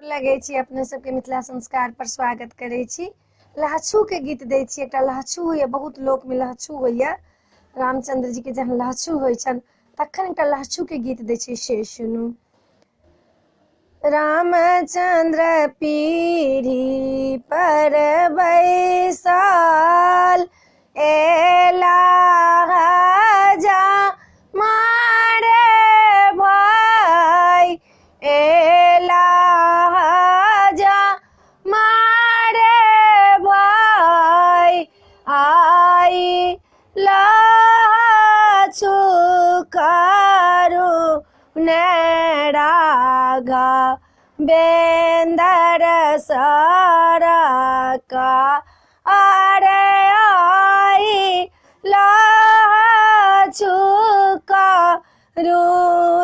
लगे छी अपने सबके मिथिला संस्कार पर स्वागत करे छी। लहछू के गीत दै छी। एकटा लहछू होइए, बहुत लोक में लहछू होइए। रामचंद्र जी के जहन लहछू होइ छन तखन एकटा लहछू के गीत दै छी, से सुनू। रामचंद्र पीढ़ी पर बैसल एला जा मारे भाई, एला जा मारे भाई, आई लहछू करू ने राघा बेंदर सरका, अरे आई लहछू करू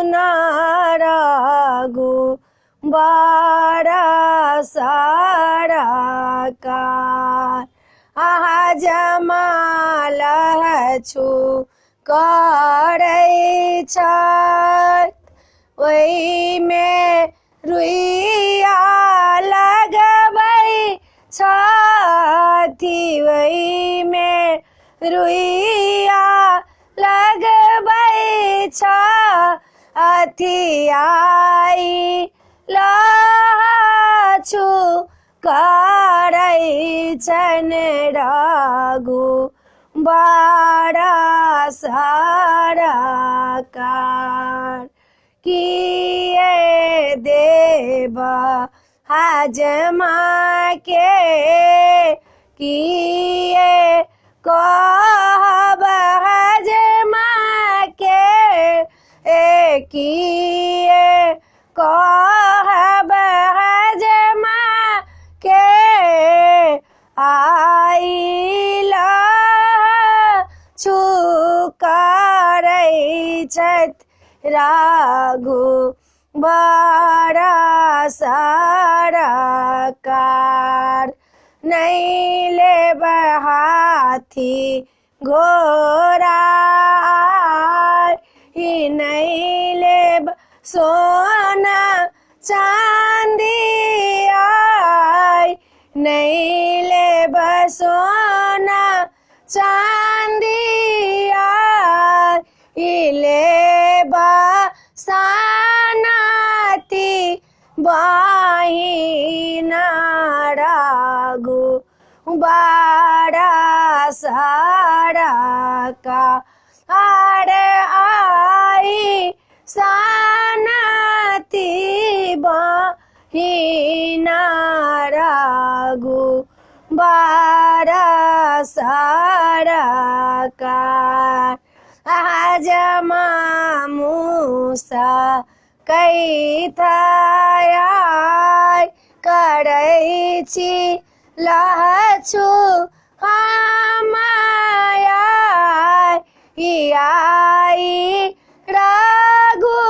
न रघु बड़ा सरका, आहा जमाल लहछू करै छथि, ओहि में रुइया लगबै छथि, ओहि में रुइया लगबै छथि, आई लहछू करै छन रघु बड़ा सरकार, किए देव हजमा के, किए कहब हजमा के, किए कहब हजमा के, आई लहछू करै छथि रघु बड़ा सरकार, नहीं लेब हाथी घोड़ा, ही नहीं लेब सोना चांदी, आई नहीं लेब सोना चांदी, आई लेब सानती बहिना रघु बड़ा सरका, अरे आई सानती बहिना रघु बड़ा सरका, जमा मूसा कैथाया करै छी लहछू हमाया, आई रघु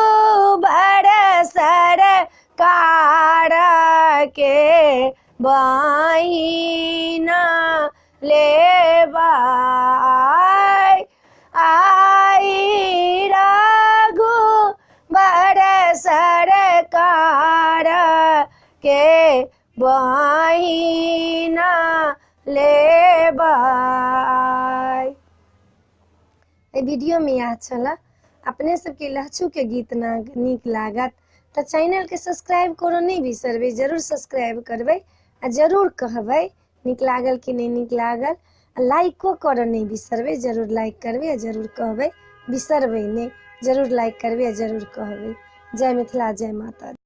बड़ सरकार के बहिना लेबा, आई रघु बड़ सरकार के बहिना लेबा। वीडियो में यह छला। अपने सबके लहछू के गीत ना नीक लागत तो चैनल के सब्सक्राइब करो नहीं बिसरबै, जरूर सब्सक्राइब करबै आ जरूर कहबै नीक लागल कि नहीं नीक लागल, लाइको करो नहीं बिसरबै, जरूर लाइक करबै आ जरूर कहबै, बिसरबै नहीं, जरूर लाइक करबै आ जरूर कहबै। जय मिथिला, जय माता दी।